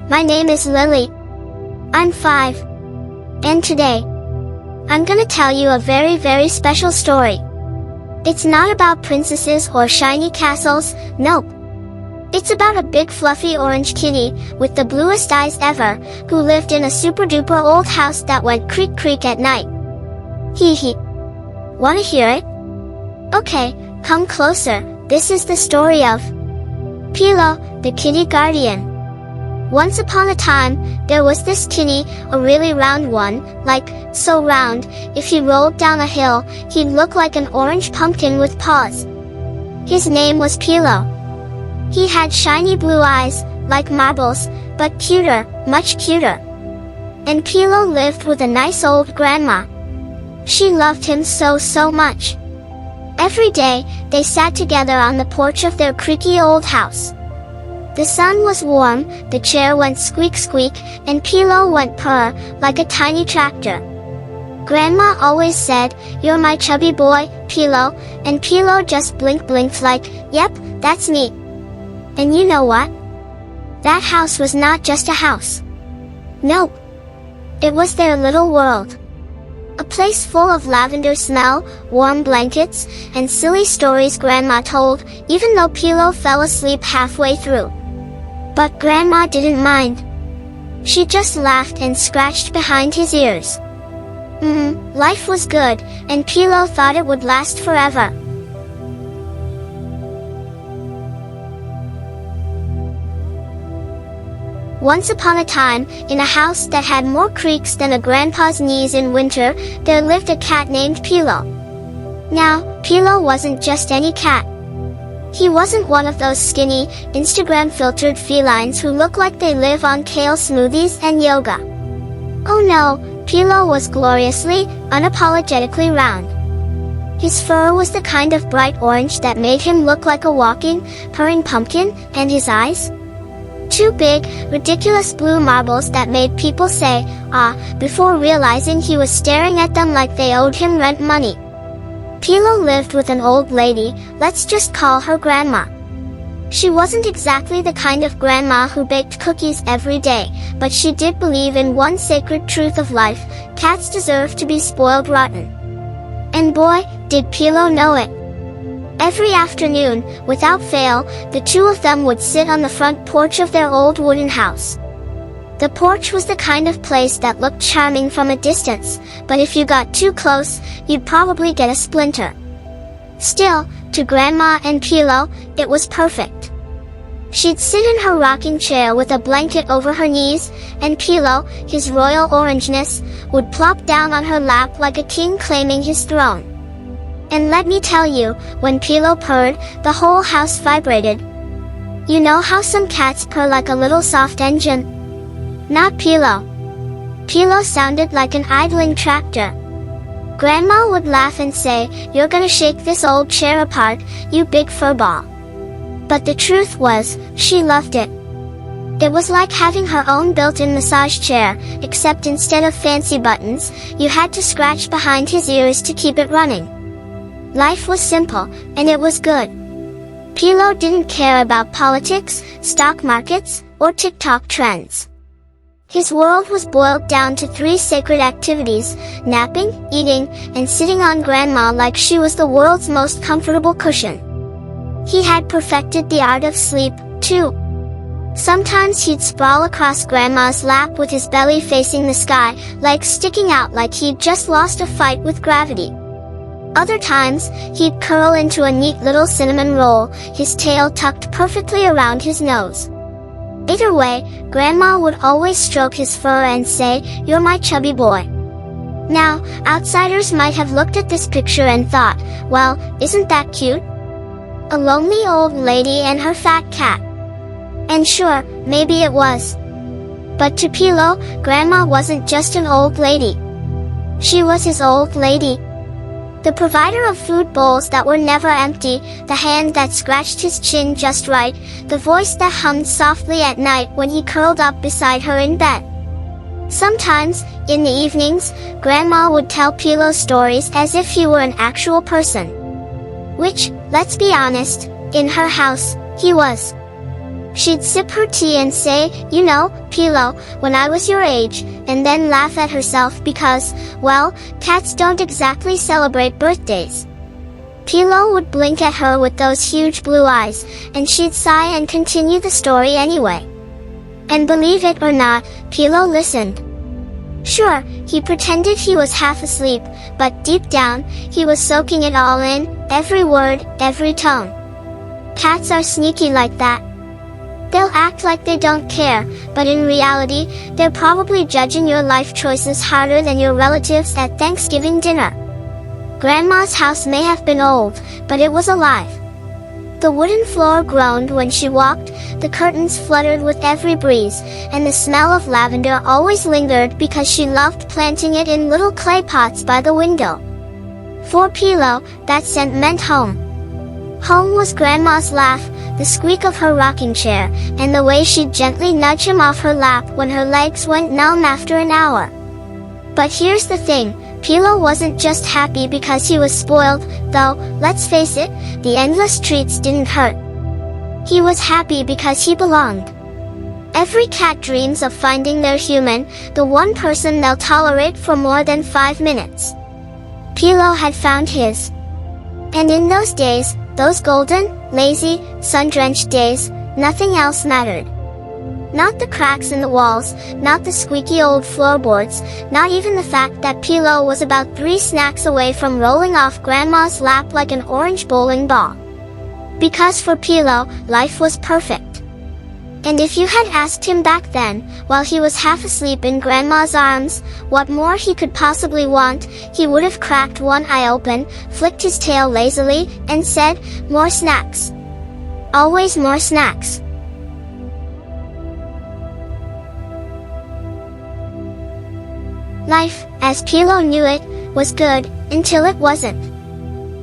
My name is Lily. I'm 5. And today, I'm gonna tell you a very special story. It's not about princesses or shiny castles, nope. It's about a big fluffy orange kitty, with the bluest eyes ever, who lived in a super duper old house that went creak creak at night. Hee hee. Wanna hear it? Okay, come closer, this is the story of Pilo, the kitty guardian. Once upon a time, there was this kitty, a really round one, like, so round, if he rolled down a hill, he'd look like an orange pumpkin with paws. His name was Pilo. He had shiny blue eyes, like marbles, but cuter, much cuter. And Pilo lived with a nice old grandma. She loved him so much. Every day, they sat together on the porch of their creaky old house. The sun was warm, the chair went squeak squeak, and Pilo went purr, like a tiny tractor. Grandma always said, "You're my chubby boy, Pilo," and Pilo just blinked like, "Yep, that's me." And you know what? That house was not just a house. Nope. It was their little world. A place full of lavender smell, warm blankets, and silly stories Grandma told, even though Pilo fell asleep halfway through. But Grandma didn't mind. She just laughed and scratched behind his ears. Life was good, and Pilo thought it would last forever. Once upon a time, in a house that had more creaks than a grandpa's knees in winter, there lived a cat named Pilo. Now, Pilo wasn't just any cat. He wasn't one of those skinny, Instagram-filtered felines who look like they live on kale smoothies and yoga. Oh no, Pilo was gloriously, unapologetically round. His fur was the kind of bright orange that made him look like a walking, purring pumpkin, and his eyes? Two big, ridiculous blue marbles that made people say, "Ah," before realizing he was staring at them like they owed him rent money. Pilo lived with an old lady, let's just call her Grandma. She wasn't exactly the kind of grandma who baked cookies every day, but she did believe in one sacred truth of life: cats deserve to be spoiled rotten. And boy, did Pilo know it. Every afternoon, without fail, the two of them would sit on the front porch of their old wooden house. The porch was the kind of place that looked charming from a distance, but if you got too close, you'd probably get a splinter. Still, to Grandma and Pilo, it was perfect. She'd sit in her rocking chair with a blanket over her knees, and Pilo, his royal orangeness, would plop down on her lap like a king claiming his throne. And let me tell you, when Pilo purred, the whole house vibrated. You know how some cats purr like a little soft engine? Not Pilo. Pilo sounded like an idling tractor. Grandma would laugh and say, "You're gonna shake this old chair apart, you big furball." But the truth was, she loved it. It was like having her own built-in massage chair, except instead of fancy buttons, you had to scratch behind his ears to keep it running. Life was simple, and it was good. Pilo didn't care about politics, stock markets, or TikTok trends. His world was boiled down to 3 sacred activities: napping, eating, and sitting on Grandma like she was the world's most comfortable cushion. He had perfected the art of sleep, too. Sometimes he'd sprawl across Grandma's lap with his belly facing the sky, legs sticking out like he'd just lost a fight with gravity. Other times, he'd curl into a neat little cinnamon roll, his tail tucked perfectly around his nose. Either way, Grandma would always stroke his fur and say, "You're my chubby boy." Now, outsiders might have looked at this picture and thought, well, isn't that cute? A lonely old lady and her fat cat. And sure, maybe it was. But to Pilo, Grandma wasn't just an old lady. She was his old lady. The provider of food bowls that were never empty, the hand that scratched his chin just right, the voice that hummed softly at night when he curled up beside her in bed. Sometimes, in the evenings, Grandma would tell Pilo stories as if he were an actual person. Which, let's be honest, in her house, he was. She'd sip her tea and say, "You know, Pilo, when I was your age," and then laugh at herself because, well, cats don't exactly celebrate birthdays. Pilo would blink at her with those huge blue eyes, and she'd sigh and continue the story anyway. And believe it or not, Pilo listened. Sure, he pretended he was half asleep, but deep down, he was soaking it all in, every word, every tone. Cats are sneaky like that. They'll act like they don't care, but in reality, they're probably judging your life choices harder than your relatives at Thanksgiving dinner. Grandma's house may have been old, but it was alive. The wooden floor groaned when she walked, the curtains fluttered with every breeze, and the smell of lavender always lingered because she loved planting it in little clay pots by the window. For Pilo, that scent meant home. Home was Grandma's laugh, the squeak of her rocking chair, and the way she'd gently nudge him off her lap when her legs went numb after an hour. But here's the thing, Pilo wasn't just happy because he was spoiled, though, let's face it, the endless treats didn't hurt. He was happy because he belonged. Every cat dreams of finding their human, the one person they'll tolerate for more than 5 minutes. Pilo had found his. And in those days, those golden, lazy, sun-drenched days, nothing else mattered. Not the cracks in the walls, not the squeaky old floorboards, not even the fact that Pilo was about 3 snacks away from rolling off Grandma's lap like an orange bowling ball. Because for Pilo, life was perfect. And if you had asked him back then, while he was half asleep in Grandma's arms, what more he could possibly want, he would have cracked one eye open, flicked his tail lazily, and said, "More snacks. Always more snacks." Life, as Pilo knew it, was good, until it wasn't.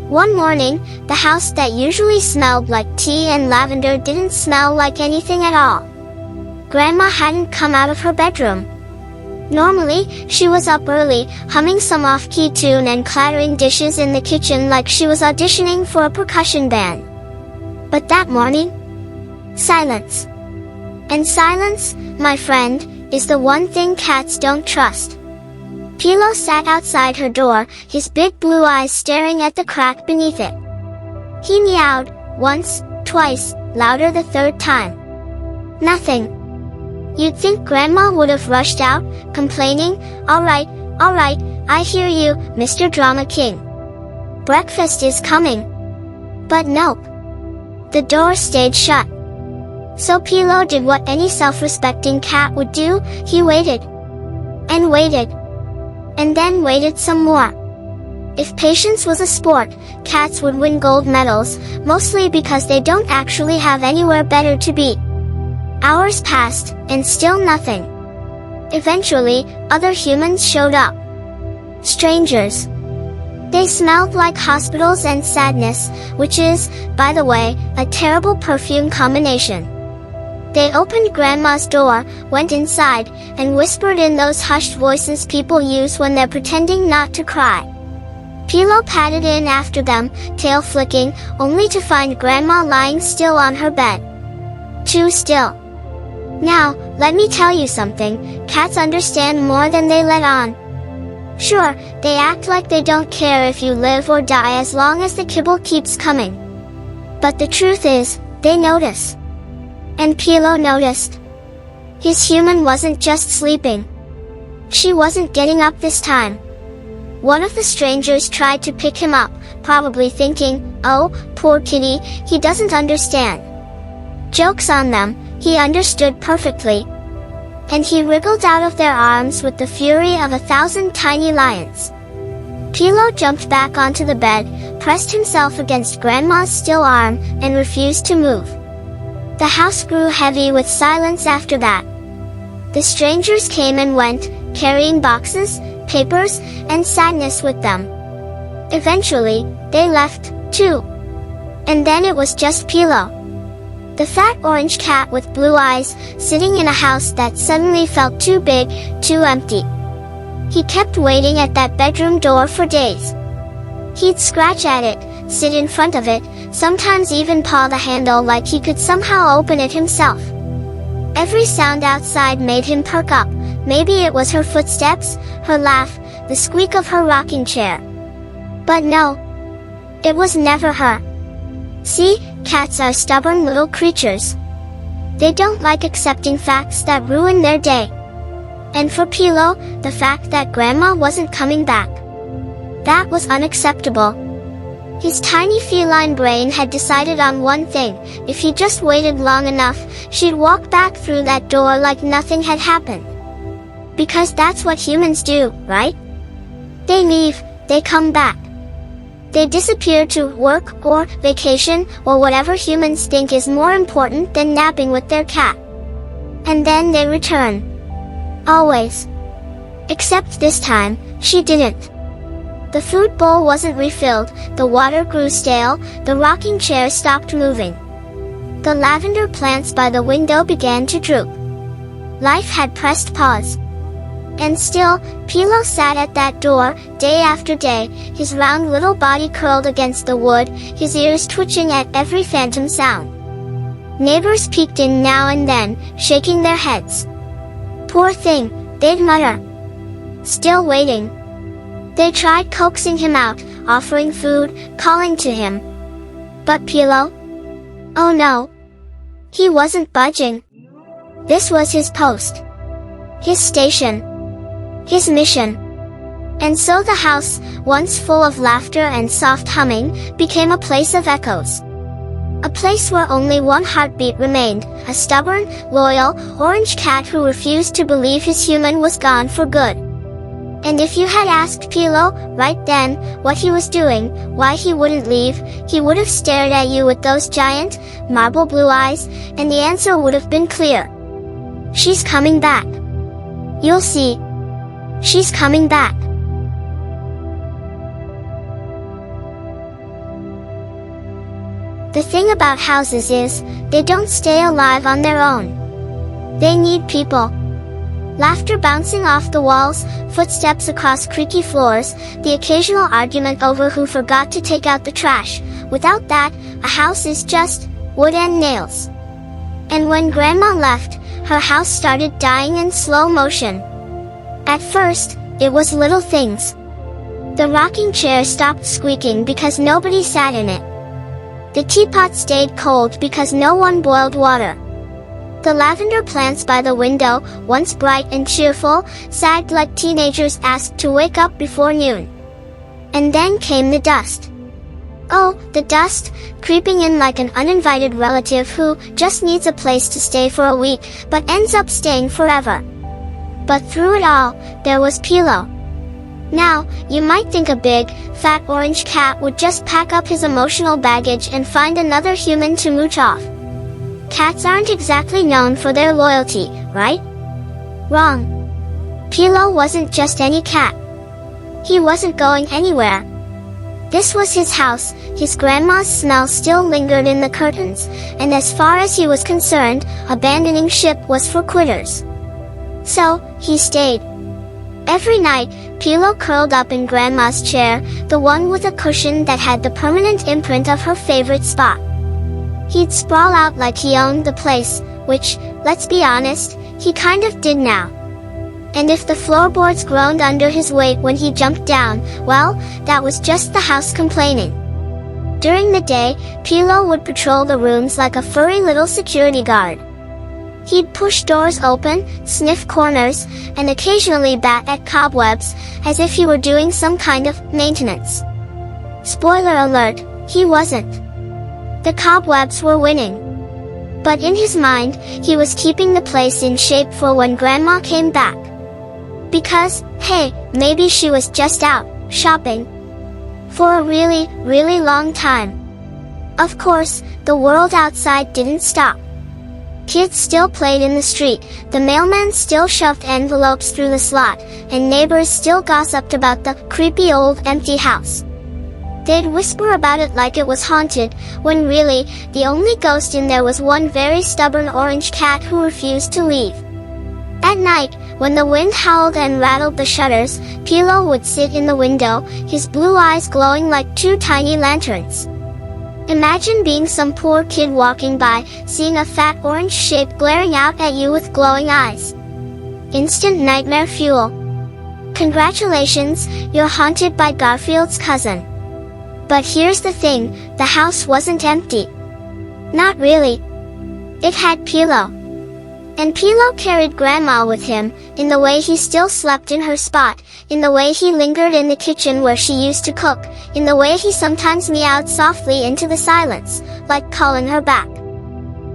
One morning, the house that usually smelled like tea and lavender didn't smell like anything at all. Grandma hadn't come out of her bedroom. Normally, she was up early, humming some off-key tune and clattering dishes in the kitchen like she was auditioning for a percussion band. But that morning, silence. And silence, my friend, is the one thing cats don't trust. Pilo sat outside her door, his big blue eyes staring at the crack beneath it. He meowed, once, twice, louder the 3rd time. Nothing. You'd think Grandma would have rushed out, complaining, all right, I hear you, Mr. Drama King. Breakfast is coming." But nope. The door stayed shut. So Pilo did what any self-respecting cat would do, he waited. And waited. And then waited some more. If patience was a sport, cats would win gold medals, mostly because they don't actually have anywhere better to be. Hours passed, and still nothing. Eventually, other humans showed up. Strangers. They smelled like hospitals and sadness, which is, by the way, a terrible perfume combination. They opened Grandma's door, went inside, and whispered in those hushed voices people use when they're pretending not to cry. Pilo padded in after them, tail flicking, only to find Grandma lying still on her bed. Too still. Now, let me tell you something, cats understand more than they let on. Sure, they act like they don't care if you live or die as long as the kibble keeps coming. But the truth is, they notice. And Pilo noticed. His human wasn't just sleeping. She wasn't getting up this time. One of the strangers tried to pick him up, probably thinking, "Oh, poor kitty, he doesn't understand." Joke's on them, he understood perfectly. And he wriggled out of their arms with the fury of 1,000 tiny lions. Pilo jumped back onto the bed, pressed himself against Grandma's still arm, and refused to move. The house grew heavy with silence after that. The strangers came and went, carrying boxes, papers, and sadness with them. Eventually, they left, too. And then it was just Pilo. The fat orange cat with blue eyes, sitting in a house that suddenly felt too big, too empty. He kept waiting at that bedroom door for days. He'd scratch at it, sit in front of it, sometimes even paw the handle like he could somehow open it himself. Every sound outside made him perk up. Maybe it was her footsteps, her laugh, the squeak of her rocking chair. But no, it was never her. See, cats are stubborn little creatures. They don't like accepting facts that ruin their day. And for Pilo, the fact that Grandma wasn't coming back, that was unacceptable. His tiny feline brain had decided on one thing: if he just waited long enough, she'd walk back through that door like nothing had happened. Because that's what humans do, right? They leave, they come back. They disappear to work or vacation or whatever humans think is more important than napping with their cat. And then they return. Always. Except this time, she didn't. The food bowl wasn't refilled, the water grew stale, the rocking chair stopped moving. The lavender plants by the window began to droop. Life had pressed pause. And still, Pilo sat at that door, day after day, his round little body curled against the wood, his ears twitching at every phantom sound. Neighbors peeked in now and then, shaking their heads. Poor thing, they'd mutter. Still waiting. They tried coaxing him out, offering food, calling to him. But Pilo? Oh no. He wasn't budging. This was his post. His station. His mission. And so the house, once full of laughter and soft humming, became a place of echoes. A place where only one heartbeat remained, a stubborn, loyal, orange cat who refused to believe his human was gone for good. And if you had asked Pilo, right then, what he was doing, why he wouldn't leave, he would have stared at you with those giant, marble blue eyes, and the answer would have been clear. She's coming back. You'll see. She's coming back. The thing about houses is, they don't stay alive on their own. They need people. Laughter bouncing off the walls, footsteps across creaky floors, the occasional argument over who forgot to take out the trash. Without that, a house is just wood and nails. And when Grandma left, her house started dying in slow motion. At first, it was little things. The rocking chair stopped squeaking because nobody sat in it. The teapot stayed cold because no one boiled water. The lavender plants by the window, once bright and cheerful, sagged like teenagers asked to wake up before noon. And then came the dust. Oh, the dust, creeping in like an uninvited relative who just needs a place to stay for a week, but ends up staying forever. But through it all, there was Pilo. Now, you might think a big, fat orange cat would just pack up his emotional baggage and find another human to mooch off. Cats aren't exactly known for their loyalty, right? Wrong. Pilo wasn't just any cat. He wasn't going anywhere. This was his house, his grandma's smell still lingered in the curtains, and as far as he was concerned, abandoning ship was for quitters. So, he stayed. Every night, Pilo curled up in Grandma's chair, the one with a cushion that had the permanent imprint of her favorite spot. He'd sprawl out like he owned the place, which, let's be honest, he kind of did now. And if the floorboards groaned under his weight when he jumped down, well, that was just the house complaining. During the day, Pilo would patrol the rooms like a furry little security guard. He'd push doors open, sniff corners, and occasionally bat at cobwebs, as if he were doing some kind of maintenance. Spoiler alert, he wasn't. The cobwebs were winning. But in his mind, he was keeping the place in shape for when Grandma came back. Because, hey, maybe she was just out, shopping. For a really, really long time. Of course, the world outside didn't stop. Kids still played in the street, the mailman still shoved envelopes through the slot, and neighbors still gossiped about the creepy old empty house. They'd whisper about it like it was haunted, when really, the only ghost in there was one very stubborn orange cat who refused to leave. At night, when the wind howled and rattled the shutters, Pilo would sit in the window, his blue eyes glowing like two tiny lanterns. Imagine being some poor kid walking by, seeing a fat orange shape glaring out at you with glowing eyes. Instant nightmare fuel. Congratulations, you're haunted by Garfield's cousin. But here's the thing, the house wasn't empty. Not really. It had Pilo. And Pilo carried Grandma with him, in the way he still slept in her spot, in the way he lingered in the kitchen where she used to cook, in the way he sometimes meowed softly into the silence, like calling her back.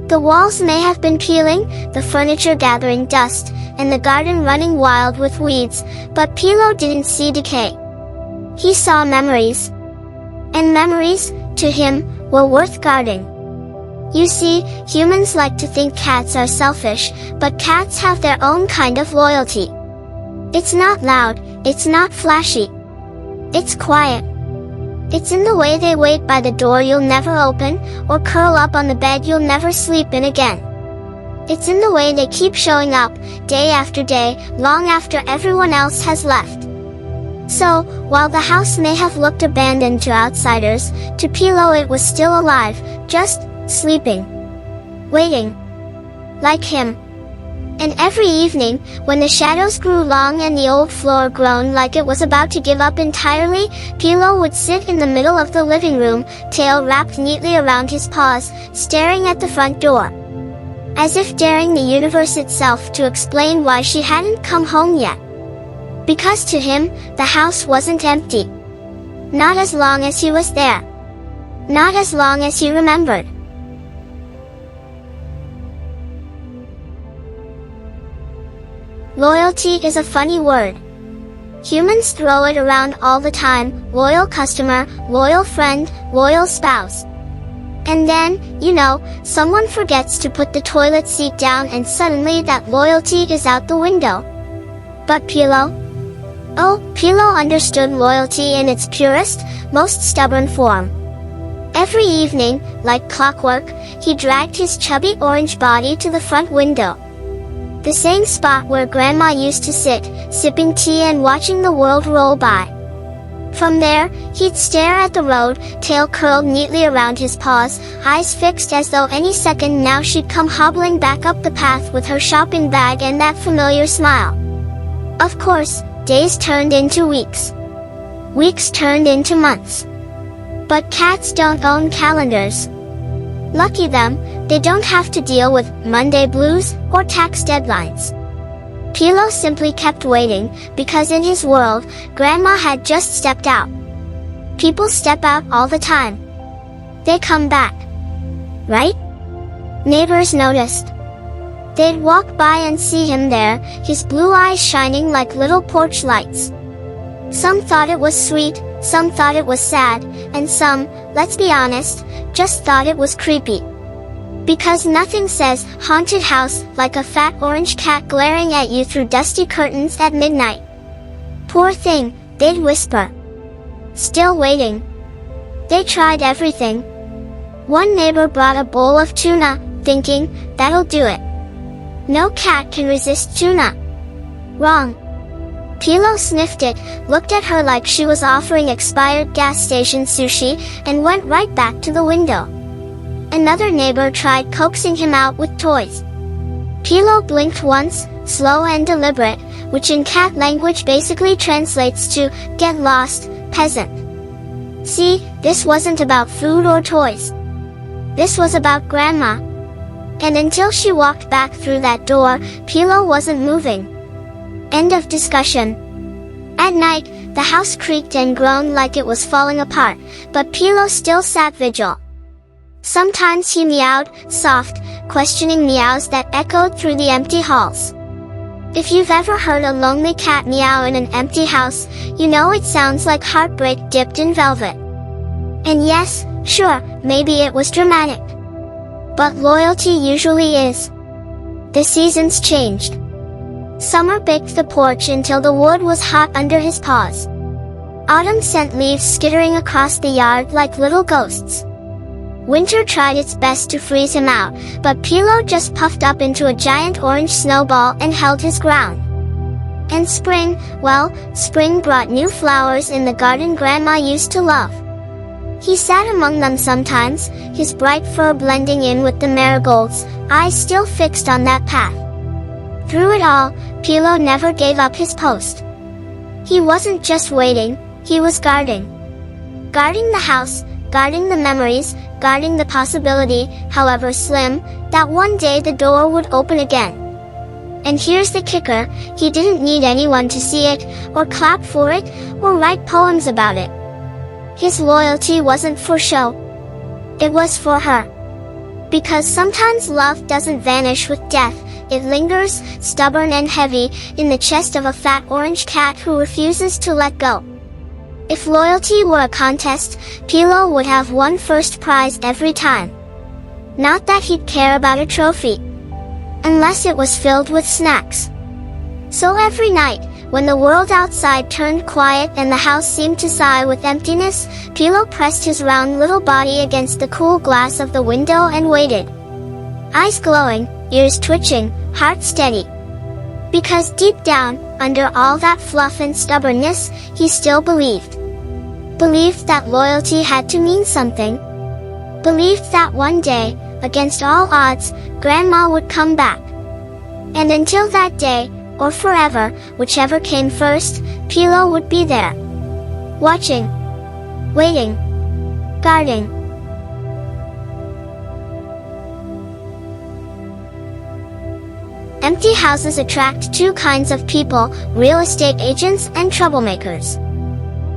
The walls may have been peeling, the furniture gathering dust, and the garden running wild with weeds, but Pilo didn't see decay. He saw memories. And memories, to him, were worth guarding. You see, humans like to think cats are selfish, but cats have their own kind of loyalty. It's not loud, it's not flashy. It's quiet. It's in the way they wait by the door you'll never open, or curl up on the bed you'll never sleep in again. It's in the way they keep showing up, day after day, long after everyone else has left. So, while the house may have looked abandoned to outsiders, to Pilo it was still alive, just sleeping. Waiting. Like him. And every evening, when the shadows grew long and the old floor groaned like it was about to give up entirely, Pilo would sit in the middle of the living room, tail wrapped neatly around his paws, staring at the front door. As if daring the universe itself to explain why she hadn't come home yet. Because to him, the house wasn't empty. Not as long as he was there. Not as long as he remembered. Loyalty is a funny word. Humans throw it around all the time, loyal customer, loyal friend, loyal spouse. And then, someone forgets to put the toilet seat down and suddenly that loyalty is out the window. But Pilo? Oh, Pilo understood loyalty in its purest, most stubborn form. Every evening, like clockwork, he dragged his chubby orange body to the front window. The same spot where Grandma used to sit, sipping tea and watching the world roll by. From there, he'd stare at the road, tail curled neatly around his paws, eyes fixed as though any second now she'd come hobbling back up the path with her shopping bag and that familiar smile. Of course, days turned into weeks. Weeks turned into months. But cats don't own calendars. Lucky them, they don't have to deal with Monday blues or tax deadlines. Pilo simply kept waiting, because in his world, Grandma had just stepped out. People step out all the time. They come back. Right? Neighbors noticed. They'd walk by and see him there, his blue eyes shining like little porch lights. Some thought it was sweet, some thought it was sad, and some, let's be honest, just thought it was creepy. Because nothing says haunted house like a fat orange cat glaring at you through dusty curtains at midnight. Poor thing, they'd whisper. Still waiting. They tried everything. One neighbor brought a bowl of tuna, thinking, that'll do it. No cat can resist tuna. Wrong. Pilo sniffed it, looked at her like she was offering expired gas station sushi, and went right back to the window. Another neighbor tried coaxing him out with toys. Pilo blinked once, slow and deliberate, which in cat language basically translates to, get lost, peasant. See, this wasn't about food or toys. This was about Grandma. And until she walked back through that door, Pilo wasn't moving. End of discussion. At night, the house creaked and groaned like it was falling apart, but Pilo still sat vigil. Sometimes he meowed, soft, questioning meows that echoed through the empty halls. If you've ever heard a lonely cat meow in an empty house, you know it sounds like heartbreak dipped in velvet. And yes, sure, maybe it was dramatic. But loyalty usually is. The seasons changed. Summer baked the porch until the wood was hot under his paws. Autumn sent leaves skittering across the yard like little ghosts. Winter tried its best to freeze him out, but Pilo just puffed up into a giant orange snowball and held his ground. And spring, well, spring brought new flowers in the garden Grandma used to love. He sat among them sometimes, his bright fur blending in with the marigolds, eyes still fixed on that path. Through it all, Pilo never gave up his post. He wasn't just waiting, he was guarding. Guarding the house, guarding the memories, guarding the possibility, however slim, that one day the door would open again. And here's the kicker, he didn't need anyone to see it, or clap for it, or write poems about it. His loyalty wasn't for show. It was for her. Because sometimes love doesn't vanish with death, it lingers, stubborn and heavy, in the chest of a fat orange cat who refuses to let go. If loyalty were a contest, Pilo would have won first prize every time. Not that he'd care about a trophy. Unless it was filled with snacks. So every night, when the world outside turned quiet and the house seemed to sigh with emptiness, Pilo pressed his round little body against the cool glass of the window and waited. Eyes glowing, ears twitching, heart steady. Because deep down, under all that fluff and stubbornness, he still believed. Believed that loyalty had to mean something. Believed that one day, against all odds, Grandma would come back. And until that day, or forever, whichever came first, Pilo would be there. Watching. Waiting. Guarding. Empty houses attract two kinds of people, real estate agents and troublemakers.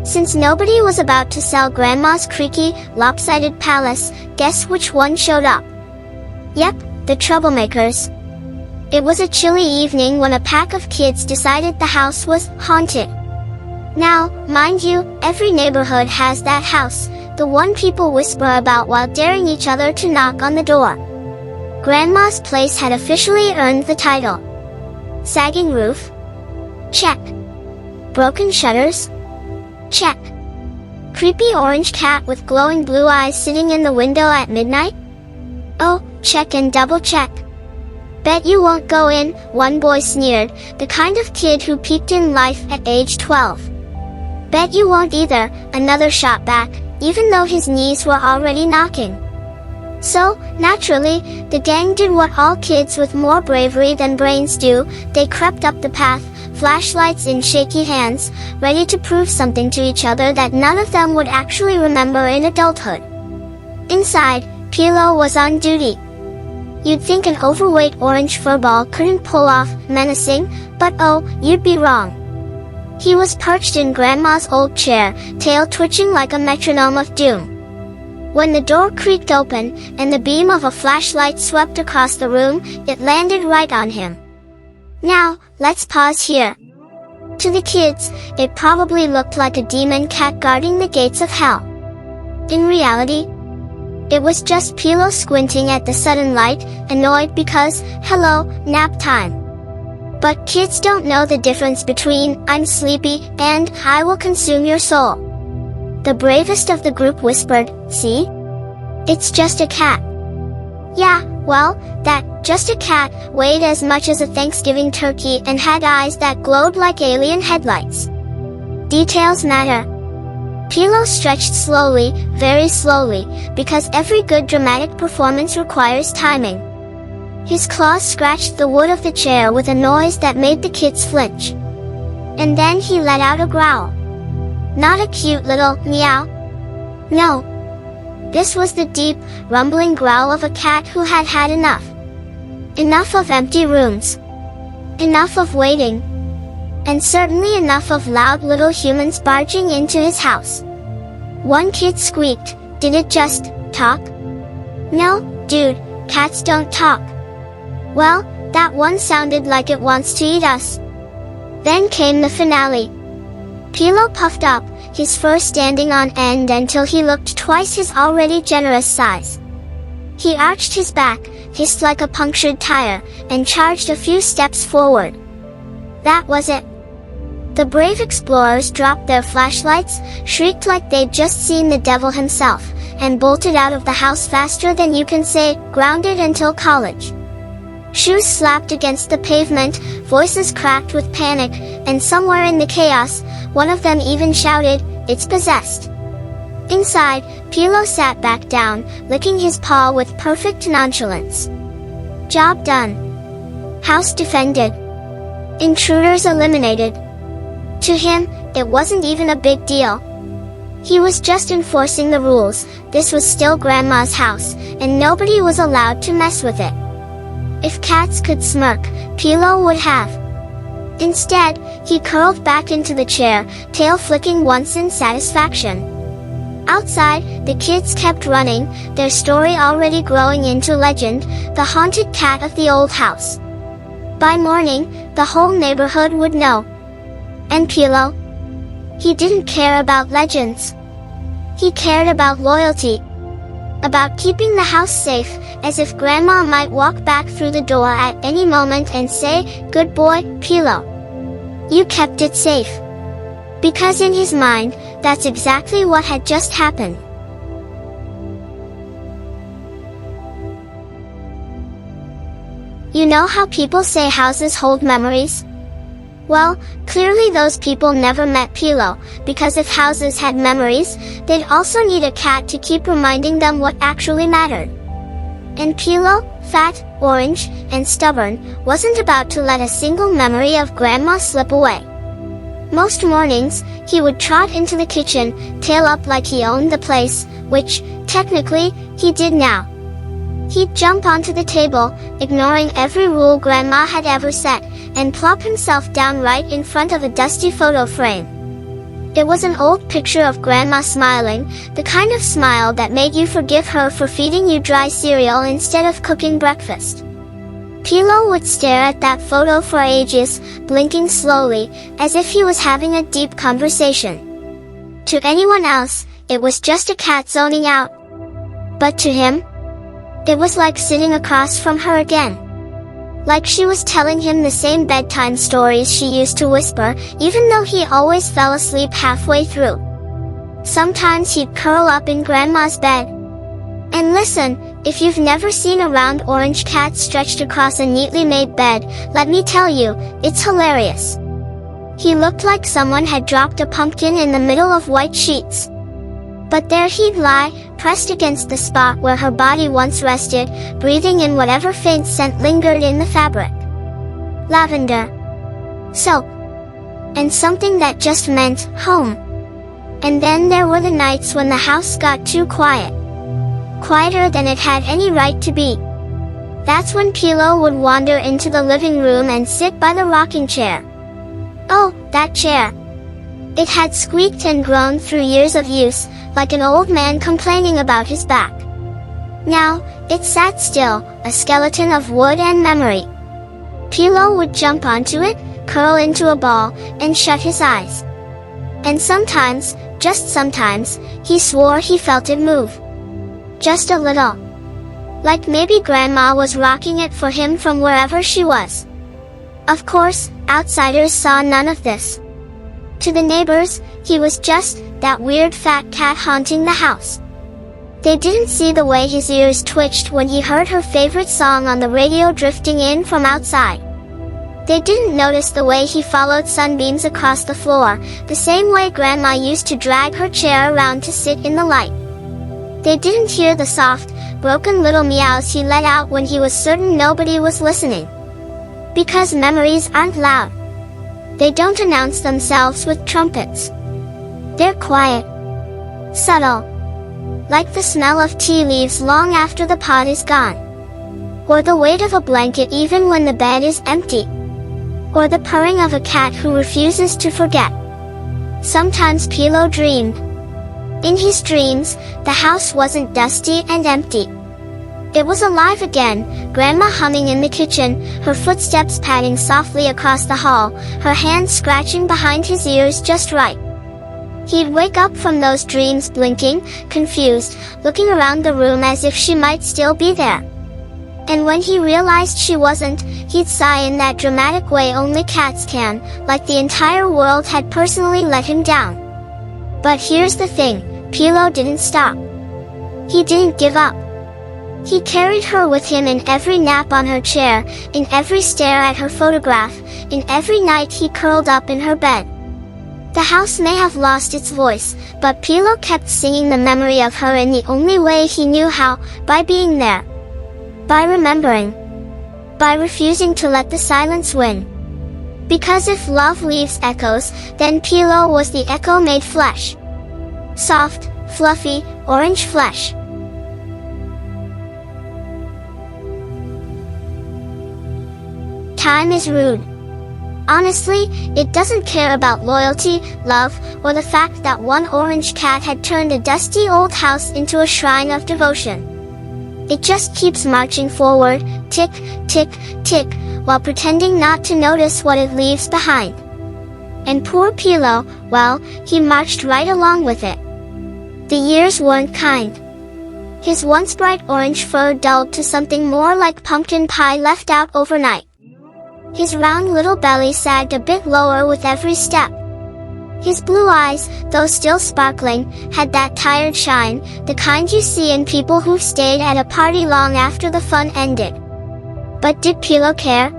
Since nobody was about to sell Grandma's creaky, lopsided palace, guess which one showed up? Yep, the troublemakers. It was a chilly evening when a pack of kids decided the house was haunted. Now, mind you, every neighborhood has that house, the one people whisper about while daring each other to knock on the door. Grandma's place had officially earned the title. Sagging roof? Check. Broken shutters? Check. Creepy orange cat with glowing blue eyes sitting in the window at midnight? Oh, check and double check. Bet you won't go in, one boy sneered, the kind of kid who peeked in life at age 12. Bet you won't either, another shot back, even though his knees were already knocking. So, naturally, the gang did what all kids with more bravery than brains do, they crept up the path, flashlights in shaky hands, ready to prove something to each other that none of them would actually remember in adulthood. Inside, Pilo was on duty. You'd think an overweight orange furball couldn't pull off menacing, but oh, you'd be wrong. He was perched in Grandma's old chair, tail twitching like a metronome of doom. When the door creaked open, and the beam of a flashlight swept across the room, it landed right on him. Now, let's pause here. To the kids, it probably looked like a demon cat guarding the gates of hell. In reality, it was just Pilo squinting at the sudden light, annoyed because, hello, nap time. But kids don't know the difference between, I'm sleepy, and, I will consume your soul. The bravest of the group whispered, see? It's just a cat. Yeah, well, that, just a cat, weighed as much as a Thanksgiving turkey and had eyes that glowed like alien headlights. Details matter. Pilo stretched slowly, very slowly, because every good dramatic performance requires timing. His claws scratched the wood of the chair with a noise that made the kids flinch. And then he let out a growl. Not a cute little meow. No. This was the deep, rumbling growl of a cat who had had enough. Enough of empty rooms. Enough of waiting. And certainly enough of loud little humans barging into his house. One kid squeaked, did it just talk? No, dude, cats don't talk. Well, that one sounded like it wants to eat us. Then came the finale. Pilo puffed up, his fur standing on end until he looked twice his already generous size. He arched his back, hissed like a punctured tire, and charged a few steps forward. That was it. The brave explorers dropped their flashlights, shrieked like they'd just seen the devil himself, and bolted out of the house faster than you can say, grounded until college. Shoes slapped against the pavement, voices cracked with panic, and somewhere in the chaos, one of them even shouted, "It's possessed." Inside, Pilo sat back down, licking his paw with perfect nonchalance. Job done. House defended. Intruders eliminated. To him, it wasn't even a big deal. He was just enforcing the rules. This was still Grandma's house, and nobody was allowed to mess with it. If cats could smirk, Pilo would have. Instead, he curled back into the chair, tail flicking once in satisfaction. Outside, the kids kept running, their story already growing into legend, the haunted cat of the old house. By morning, the whole neighborhood would know. And Pilo? He didn't care about legends. He cared about loyalty. About keeping the house safe, as if Grandma might walk back through the door at any moment and say, "Good boy, Pilo. You kept it safe." Because in his mind, that's exactly what had just happened. You know how people say houses hold memories? Well, clearly those people never met Pilo, because if houses had memories, they'd also need a cat to keep reminding them what actually mattered. And Pilo, fat, orange, and stubborn, wasn't about to let a single memory of Grandma slip away. Most mornings, he would trot into the kitchen, tail up like he owned the place, which, technically, he did now. He'd jump onto the table, ignoring every rule Grandma had ever set, and plop himself down right in front of a dusty photo frame. It was an old picture of Grandma smiling, the kind of smile that made you forgive her for feeding you dry cereal instead of cooking breakfast. Pilo would stare at that photo for ages, blinking slowly, as if he was having a deep conversation. To anyone else, it was just a cat zoning out. But to him, it was like sitting across from her again. Like she was telling him the same bedtime stories she used to whisper, even though he always fell asleep halfway through. Sometimes he'd curl up in Grandma's bed. And listen, if you've never seen a round orange cat stretched across a neatly made bed, let me tell you, it's hilarious. He looked like someone had dropped a pumpkin in the middle of white sheets. But there he'd lie, pressed against the spot where her body once rested, breathing in whatever faint scent lingered in the fabric. Lavender. Soap. And something that just meant home. And then there were the nights when the house got too quiet. Quieter than it had any right to be. That's when Pilo would wander into the living room and sit by the rocking chair. Oh, that chair. It had squeaked and groaned through years of use, like an old man complaining about his back. Now, it sat still, a skeleton of wood and memory. Pilo would jump onto it, curl into a ball, and shut his eyes. And sometimes, just sometimes, he swore he felt it move. Just a little. Like maybe Grandma was rocking it for him from wherever she was. Of course, outsiders saw none of this. To the neighbors, he was just that weird fat cat haunting the house. They didn't see the way his ears twitched when he heard her favorite song on the radio drifting in from outside. They didn't notice the way he followed sunbeams across the floor, the same way Grandma used to drag her chair around to sit in the light. They didn't hear the soft, broken little meows he let out when he was certain nobody was listening. Because memories aren't loud. They don't announce themselves with trumpets. They're quiet. Subtle. Like the smell of tea leaves long after the pot is gone. Or the weight of a blanket even when the bed is empty. Or the purring of a cat who refuses to forget. Sometimes Pilo dreamed. In his dreams, the house wasn't dusty and empty. It was alive again, Grandma humming in the kitchen, her footsteps padding softly across the hall, her hands scratching behind his ears just right. He'd wake up from those dreams blinking, confused, looking around the room as if she might still be there. And when he realized she wasn't, he'd sigh in that dramatic way only cats can, like the entire world had personally let him down. But here's the thing, Pilo didn't stop. He didn't give up. He carried her with him in every nap on her chair, in every stare at her photograph, in every night he curled up in her bed. The house may have lost its voice, but Pilo kept singing the memory of her in the only way he knew how, by being there. By remembering. By refusing to let the silence win. Because if love leaves echoes, then Pilo was the echo made flesh. Soft, fluffy, orange flesh. Time is rude. Honestly, it doesn't care about loyalty, love, or the fact that one orange cat had turned a dusty old house into a shrine of devotion. It just keeps marching forward, tick, tick, tick, while pretending not to notice what it leaves behind. And poor Pilo, well, he marched right along with it. The years weren't kind. His once bright orange fur dulled to something more like pumpkin pie left out overnight. His round little belly sagged a bit lower with every step. His blue eyes, though still sparkling, had that tired shine, the kind you see in people who've stayed at a party long after the fun ended. But did Pilo care?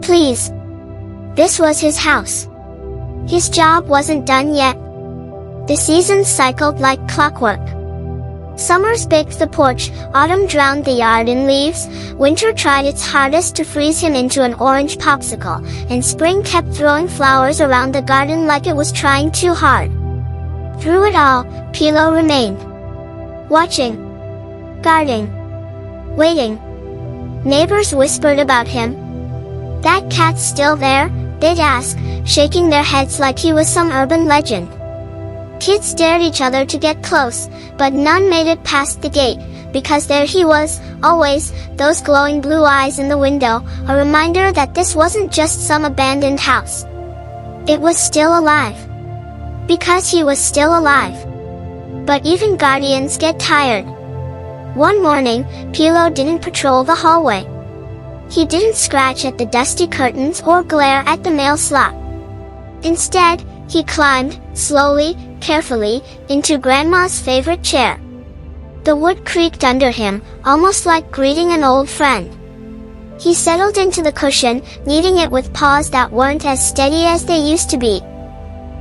Please. This was his house. His job wasn't done yet. The seasons cycled like clockwork. Summers baked the porch, autumn drowned the yard in leaves, winter tried its hardest to freeze him into an orange popsicle, and spring kept throwing flowers around the garden like it was trying too hard. Through it all, Pilo remained. Watching. Guarding. Waiting. Neighbors whispered about him. "That cat's still there?" they'd ask, shaking their heads like he was some urban legend. Kids dared each other to get close, but none made it past the gate, because there he was, always, those glowing blue eyes in the window, a reminder that this wasn't just some abandoned house. It was still alive. Because he was still alive. But even guardians get tired. One morning, Pilo didn't patrol the hallway. He didn't scratch at the dusty curtains or glare at the mail slot. Instead, he climbed, slowly, carefully, into Grandma's favorite chair. The wood creaked under him, almost like greeting an old friend. He settled into the cushion, kneading it with paws that weren't as steady as they used to be.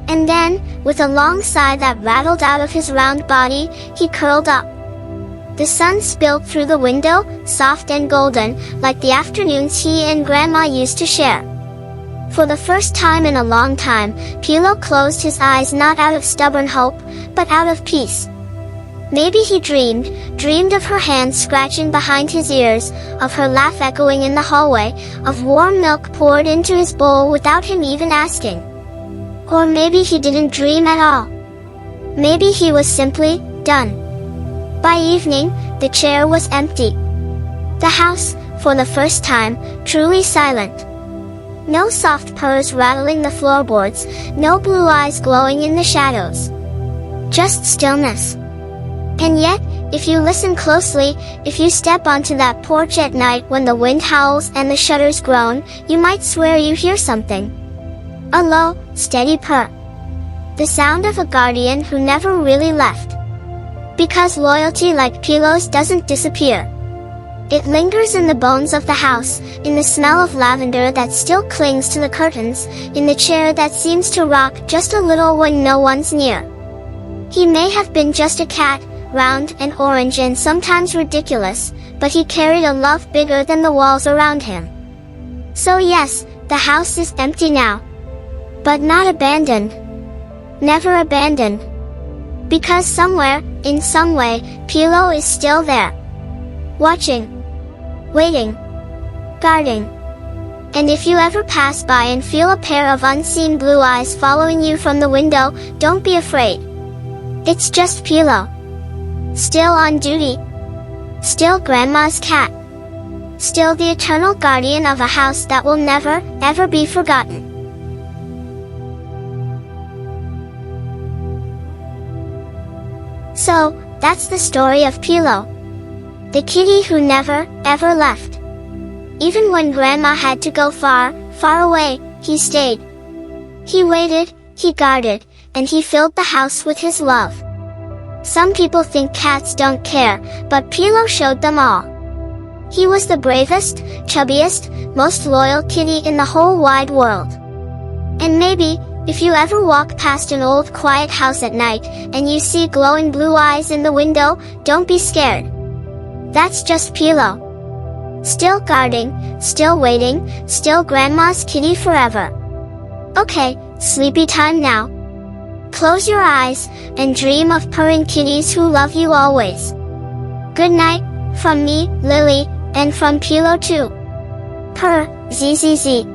And then, with a long sigh that rattled out of his round body, he curled up. The sun spilled through the window, soft and golden, like the afternoons he and Grandma used to share. For the first time in a long time, Pilo closed his eyes not out of stubborn hope, but out of peace. Maybe he dreamed of her hands scratching behind his ears, of her laugh echoing in the hallway, of warm milk poured into his bowl without him even asking. Or maybe he didn't dream at all. Maybe he was simply done. By evening, the chair was empty. The house, for the first time, truly silent. No soft purrs rattling the floorboards, no blue eyes glowing in the shadows. Just stillness. And yet, if you listen closely, if you step onto that porch at night when the wind howls and the shutters groan, you might swear you hear something. A low, steady purr. The sound of a guardian who never really left. Because loyalty like Pilo's doesn't disappear. It lingers in the bones of the house, in the smell of lavender that still clings to the curtains, in the chair that seems to rock just a little when no one's near. He may have been just a cat, round and orange and sometimes ridiculous, but he carried a love bigger than the walls around him. So yes, the house is empty now. But not abandoned. Never abandoned. Because somewhere, in some way, Pilo is still there. Watching. Waiting. Guarding. And if you ever pass by and feel a pair of unseen blue eyes following you from the window, don't be afraid. It's just Pilo. Still on duty. Still Grandma's cat. Still the eternal guardian of a house that will never, ever be forgotten. So, that's the story of Pilo. The kitty who never, ever left. Even when Grandma had to go far, far away, he stayed. He waited, he guarded, and he filled the house with his love. Some people think cats don't care, but Pilo showed them all. He was the bravest, chubbiest, most loyal kitty in the whole wide world. And maybe, If you ever walk past an old quiet house at night, and you see glowing blue eyes in the window, don't be scared. That's just Pilo. Still guarding, still waiting, still Grandma's kitty forever. Okay, sleepy time now. Close your eyes, and dream of purring kitties who love you always. Good night, from me, Lily, and from Pilo too. Purr, zzz.